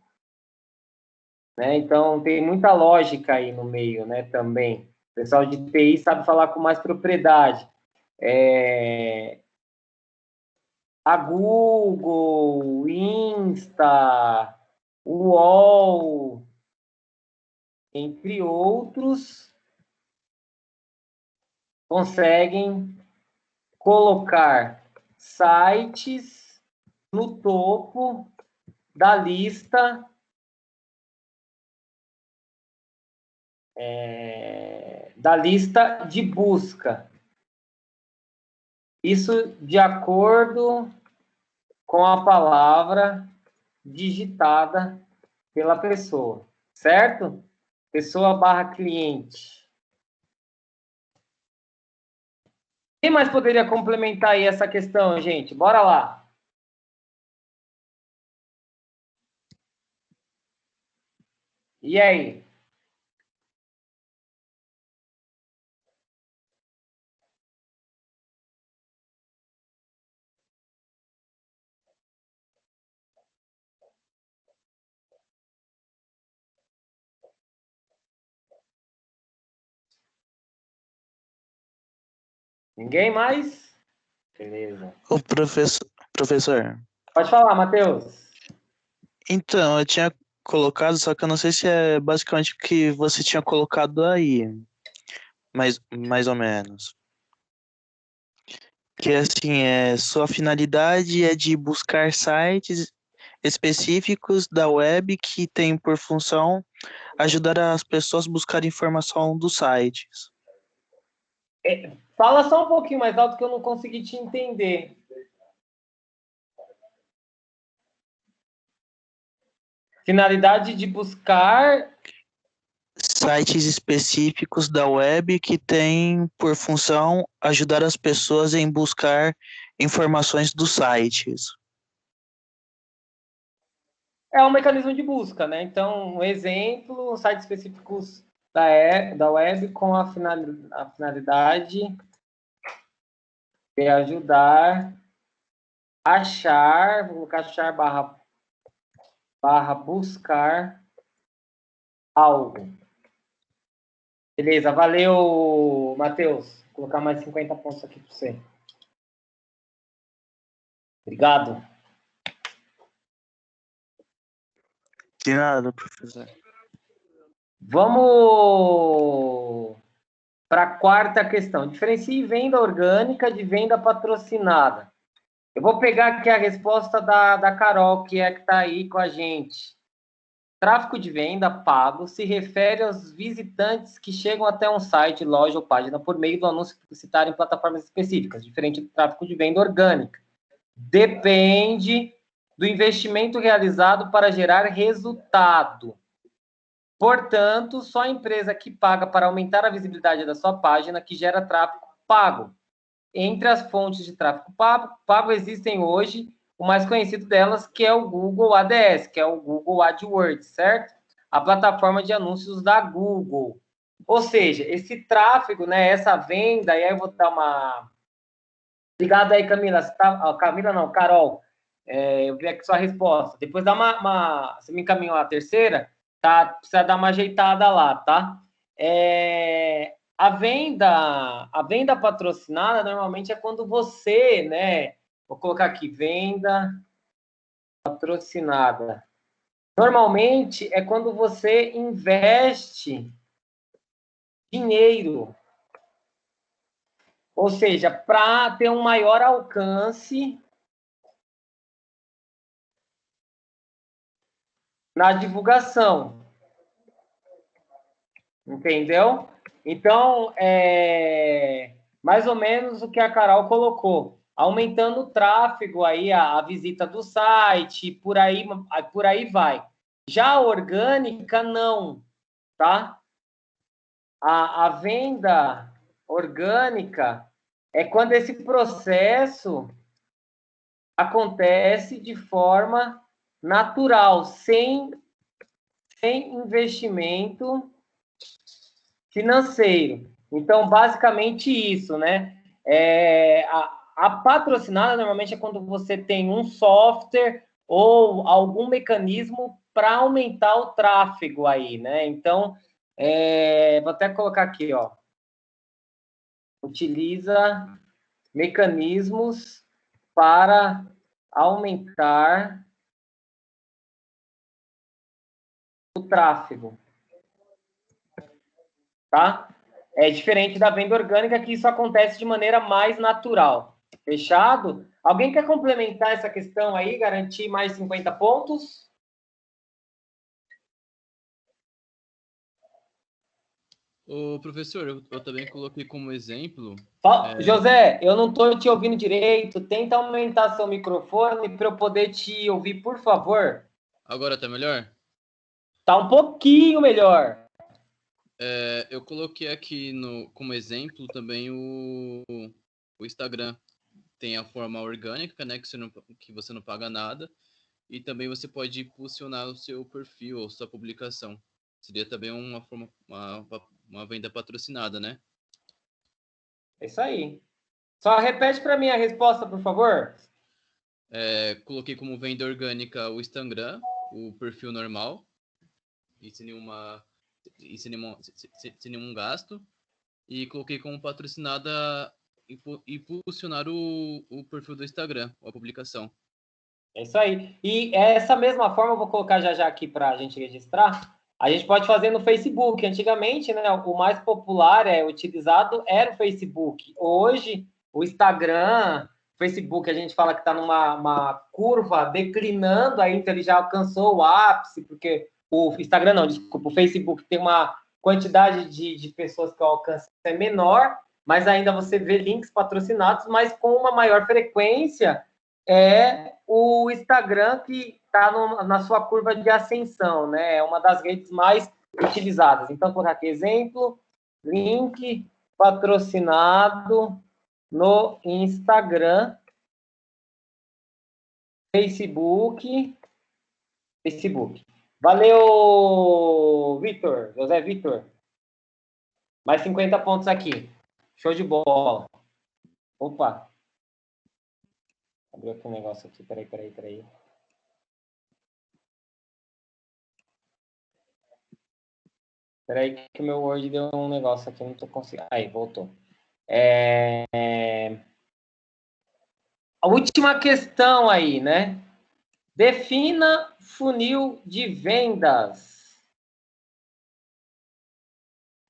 né? Então, tem muita lógica aí no meio, né? Também. O pessoal de TI sabe falar com mais propriedade. A Google, Insta, UOL, entre outros, conseguem colocar sites no topo da lista de busca. Isso de acordo com a palavra digitada pela pessoa, certo? Pessoa / cliente. Quem mais poderia complementar aí essa questão, gente? Bora lá. E aí? Ninguém mais? Beleza. O professor. Pode falar, Matheus. Então, eu tinha colocado, só que eu não sei se é basicamente o que você tinha colocado aí. Mais ou menos. Que assim, sua finalidade é de buscar sites específicos da web que tem por função ajudar as pessoas a buscar informação dos sites. Fala só um pouquinho mais alto que eu não consegui te entender. Finalidade de buscar Sites específicos da web que têm por função ajudar as pessoas em buscar informações dos sites. é um mecanismo de busca, né? Então, um exemplo, sites específicos da web com a finalidade de ajudar a achar, vou colocar achar barra buscar algo. Beleza, valeu, Matheus. Vou colocar mais 50 pontos aqui para você. Obrigado. De nada, professor. Vamos para a quarta questão. Diferencie venda orgânica de venda patrocinada. Eu vou pegar aqui a resposta da Carol, que está aí com a gente. Tráfego de venda pago se refere aos visitantes que chegam até um site, loja ou página por meio do anúncio publicitário em plataformas específicas, diferente do tráfego de venda orgânica. Depende do investimento realizado para gerar resultado. Portanto, só a empresa que paga para aumentar a visibilidade da sua página que gera tráfego pago. Entre as fontes de tráfego pago existem hoje o mais conhecido delas, que é o Google ADS, que é o Google AdWords, certo? A plataforma de anúncios da Google. Ou seja, esse tráfego, né, essa venda, e aí eu vou dar uma... Obrigado aí, Camila. Camila não, Carol. Eu vi aqui sua resposta. Depois dá você me encaminhou a terceira, tá? Precisa dar uma ajeitada lá, tá? A venda patrocinada normalmente é quando você, né? Vou colocar aqui, venda patrocinada. Normalmente é quando você investe dinheiro. Ou seja, para ter um maior alcance na divulgação. Entendeu? Então, mais ou menos o que a Carol colocou. Aumentando o tráfego aí, a visita do site, por aí vai. Já a orgânica, não, tá? A venda orgânica é quando esse processo acontece de forma natural, sem investimento financeiro. Então, basicamente isso, né? A patrocinada normalmente é quando você tem um software ou algum mecanismo para aumentar o tráfego aí, né? Então, vou até colocar aqui, ó. Utiliza mecanismos para aumentar o tráfego, tá? É diferente da venda orgânica, que isso acontece de maneira mais natural. Fechado? Alguém quer complementar essa questão aí, garantir mais 50 pontos? Ô, professor, eu também coloquei como exemplo... José, eu não estou te ouvindo direito. Tenta aumentar seu microfone para eu poder te ouvir, por favor. Agora tá melhor? Tá um pouquinho melhor. Eu coloquei aqui como exemplo também o Instagram. Tem a forma orgânica, né, que você não paga nada. E também você pode impulsionar o seu perfil ou sua publicação. Seria também uma venda patrocinada, né? É isso aí. Só repete para mim a resposta, por favor. Coloquei como venda orgânica o Instagram, o perfil normal, e sem nenhum gasto. E coloquei como patrocinada impulsionar o perfil do Instagram, a publicação. É isso aí. E essa mesma forma, eu vou colocar já aqui para a gente registrar. A gente pode fazer no Facebook. Antigamente, né, o mais popular utilizado era o Facebook. Hoje, o Instagram, Facebook, a gente fala que está numa curva declinando, aí então ele já alcançou o ápice, porque o Instagram não, desculpa, o Facebook tem uma quantidade de pessoas que o alcance é menor, mas ainda você vê links patrocinados, mas com uma maior frequência o Instagram que está na sua curva de ascensão, né? É uma das redes mais utilizadas. Então, por aqui, exemplo, link patrocinado no Instagram, Facebook. Valeu, Vitor, José Vitor. Mais 50 pontos aqui. Show de bola. Opa. Abriu aqui um negócio aqui, peraí. Peraí que o meu Word deu um negócio aqui, não tô conseguindo. Aí, voltou. A última questão aí, né? Defina funil de vendas.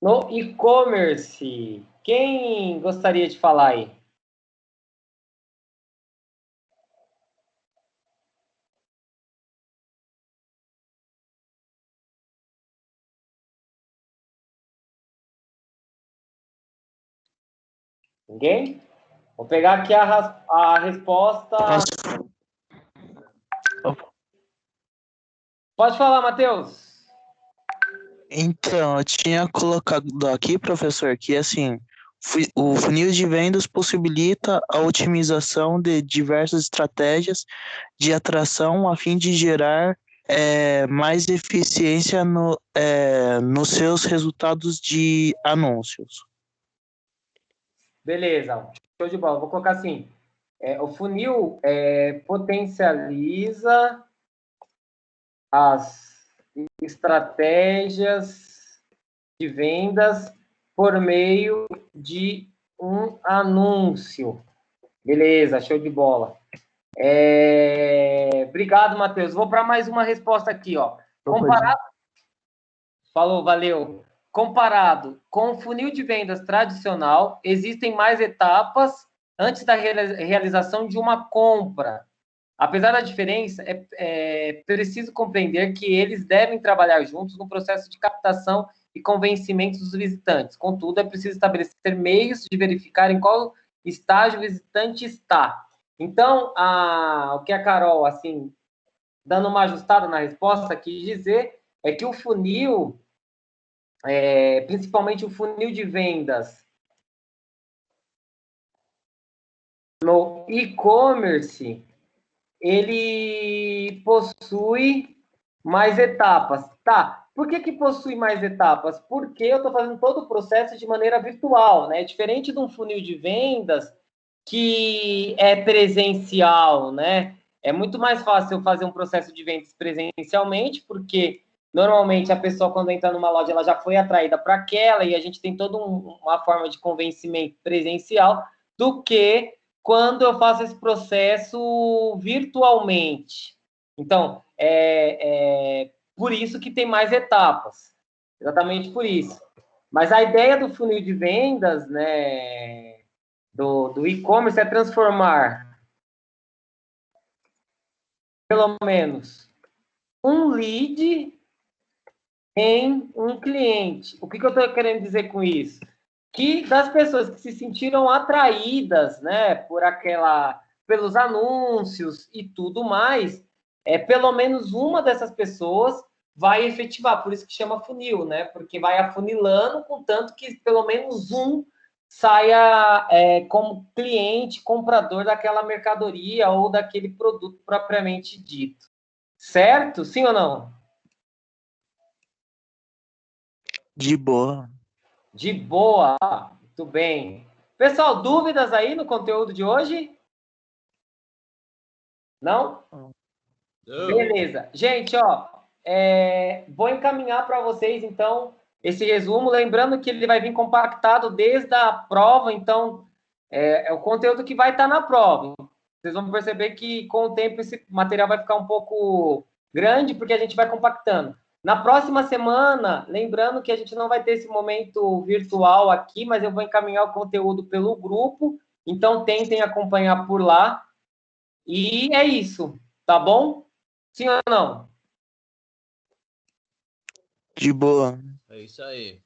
no e-commerce. Quem gostaria de falar aí? Ninguém? Vou pegar aqui a resposta. Pode falar, Matheus. Então, eu tinha colocado aqui, professor, que assim, o funil de vendas possibilita a otimização de diversas estratégias de atração a fim de gerar mais eficiência nos seus resultados de anúncios. Beleza, show de bola. Vou colocar assim: o funil potencializa as estratégias de vendas por meio de um anúncio. Beleza, show de bola. Obrigado, Matheus. Vou para mais uma resposta aqui, ó. Comparado... Falou, valeu. Comparado com o funil de vendas tradicional, existem mais etapas antes da realização de uma compra. Apesar da diferença, é preciso compreender que eles devem trabalhar juntos no processo de captação e convencimento dos visitantes. Contudo, é preciso estabelecer meios de verificar em qual estágio o visitante está. Então, o que a Carol, assim, dando uma ajustada na resposta, quis dizer é que o funil, principalmente o funil de vendas no e-commerce, ele possui mais etapas. Tá, por que possui mais etapas? Porque eu estou fazendo todo o processo de maneira virtual, né? Diferente de um funil de vendas que é presencial, né? É muito mais fácil eu fazer um processo de vendas presencialmente, porque normalmente a pessoa, quando entra numa loja, ela já foi atraída para aquela, e a gente tem toda uma forma de convencimento presencial, do que quando eu faço esse processo virtualmente. Então, por isso que tem mais etapas. Exatamente por isso. Mas a ideia do funil de vendas, né, do e-commerce é transformar, pelo menos, um lead em um cliente. O que eu estou querendo dizer com isso? Que das pessoas que se sentiram atraídas, né, pelos anúncios e tudo mais, pelo menos uma dessas pessoas vai efetivar, por isso que chama funil, né, porque vai afunilando, contanto que pelo menos um saia como cliente, comprador daquela mercadoria ou daquele produto propriamente dito. Certo? Sim ou não? De boa. De boa. Muito bem. Pessoal, dúvidas aí no conteúdo de hoje? Não? Não. Beleza. Gente, ó, vou encaminhar para vocês, então, esse resumo. Lembrando que ele vai vir compactado desde a prova, então, é o conteúdo que vai estar na prova. Vocês vão perceber que, com o tempo, esse material vai ficar um pouco grande, porque a gente vai compactando. Na próxima semana, lembrando que a gente não vai ter esse momento virtual aqui, mas eu vou encaminhar o conteúdo pelo grupo, então tentem acompanhar por lá. E é isso, tá bom? Sim ou não? De boa. É isso aí.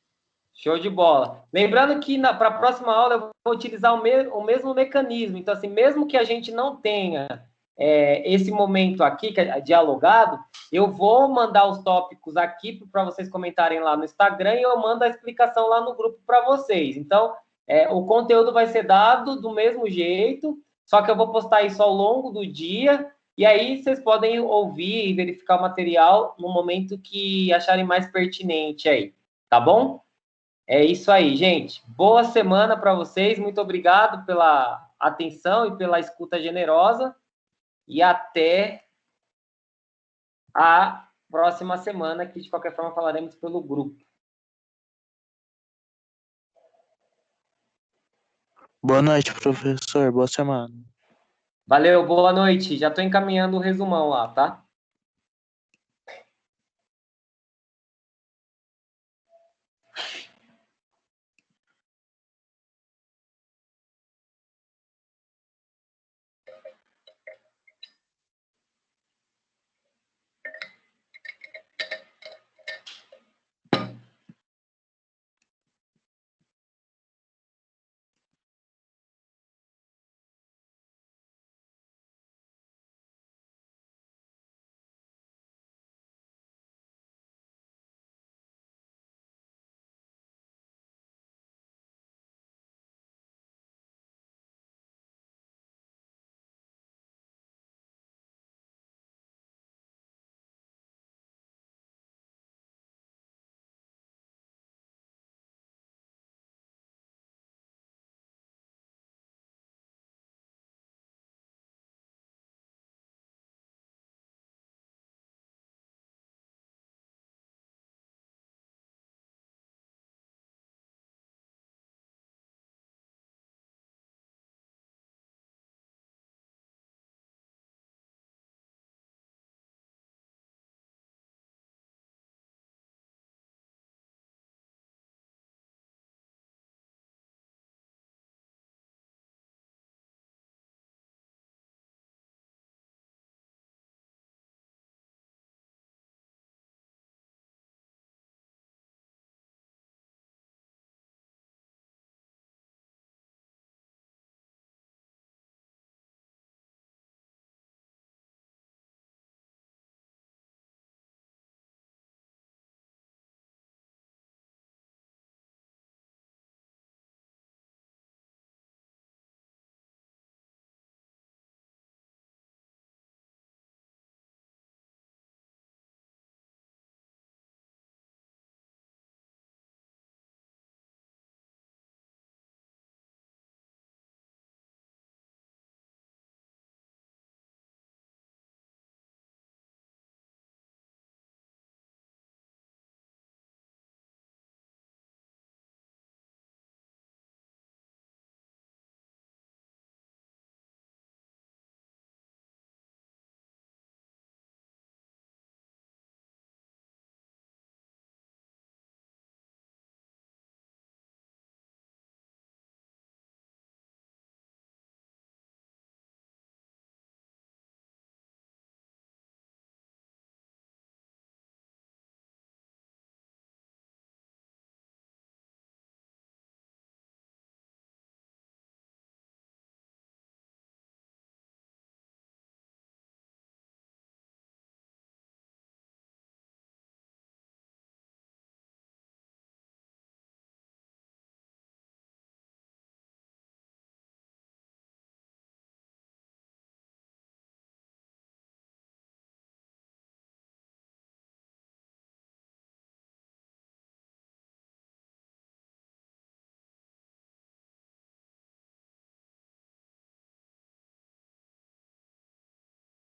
Show de bola. Lembrando que para a próxima aula eu vou utilizar o mesmo mecanismo. Então, assim, mesmo que a gente não tenha esse momento aqui, que é dialogado, eu vou mandar os tópicos aqui para vocês comentarem lá no Instagram e eu mando a explicação lá no grupo para vocês. Então, o conteúdo vai ser dado do mesmo jeito, só que eu vou postar isso ao longo do dia, e aí vocês podem ouvir e verificar o material no momento que acharem mais pertinente aí, tá bom? É isso aí, gente. Boa semana para vocês. Muito obrigado pela atenção e pela escuta generosa. E até a próxima semana, que de qualquer forma falaremos pelo grupo. Boa noite, professor. Boa semana. Valeu, boa noite. Já estou encaminhando o resumão lá, tá?